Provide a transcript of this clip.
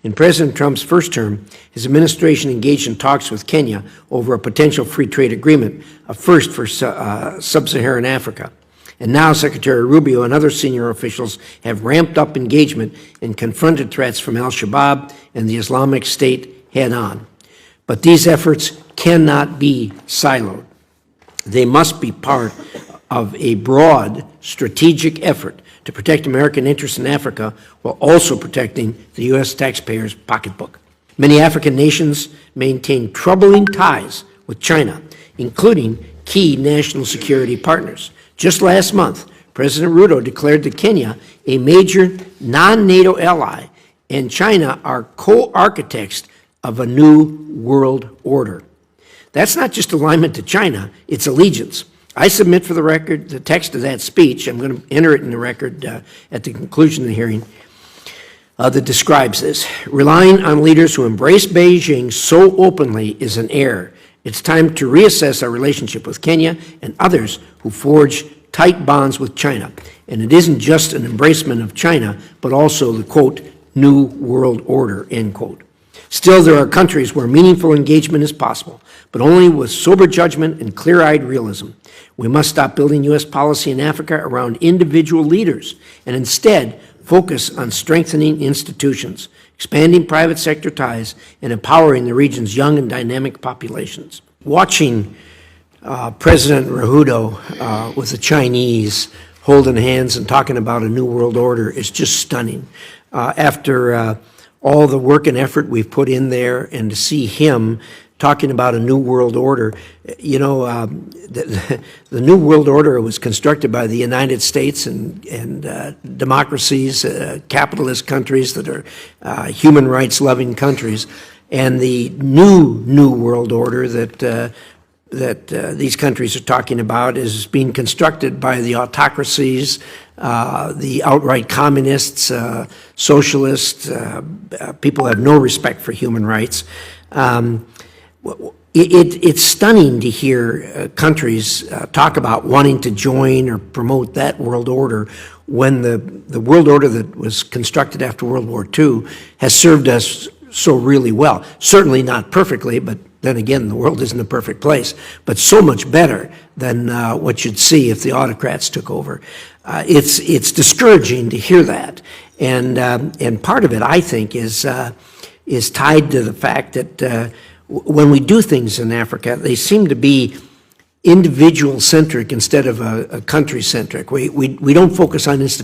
In President Trump's first term, his administration engaged in talks with Kenya over a potential free trade agreement, a first for sub-Saharan Africa. And now Secretary Rubio and other senior officials have ramped up engagement and confronted threats from al-Shabaab and the Islamic State head-on. But these efforts cannot be siloed. They must be part of a broad strategic effort to protect American interests in Africa while also protecting the U.S. taxpayer's pocketbook. Many African nations maintain troubling ties with China, including key national security partners. Just last month, President Ruto declared that Kenya, a major non-NATO ally, and China are co-architects of a new world order. That's not just alignment to China, it's allegiance. I submit for the record the text of that speech. I'm going to enter it in the record at the conclusion of the hearing that describes this. Relying on leaders who embrace Beijing so openly is an error. It's time to reassess our relationship with Kenya and others who forge tight bonds with China. And it isn't just an embracement of China, but also the, quote, new world order, end quote. Still, there are countries where meaningful engagement is possible, but only with sober judgment and clear-eyed realism. We must stop building U.S. policy in Africa around individual leaders and instead focus on strengthening institutions, expanding private sector ties, and empowering the region's young and dynamic populations. Watching President Ruto with the Chinese holding hands and talking about a new world order is just stunning. After all the work and effort we've put in there, and to see him talking about a new world order, you know, the new world order was constructed by the United States and democracies, capitalist countries that are human rights loving countries, and the new world order that these countries are talking about is being constructed by the autocracies, the outright communists, socialists, people who have no respect for human rights. It's stunning to hear countries talk about wanting to join or promote that world order when the world order that was constructed after World War II has served us so really well. Certainly not perfectly, but then again, the world isn't a perfect place, but so much better than what you'd see if the autocrats took over. It's discouraging to hear that, and part of it, I think, is tied to the fact that when we do things in Africa, they seem to be individual-centric instead of a country-centric. We don't focus on institutions.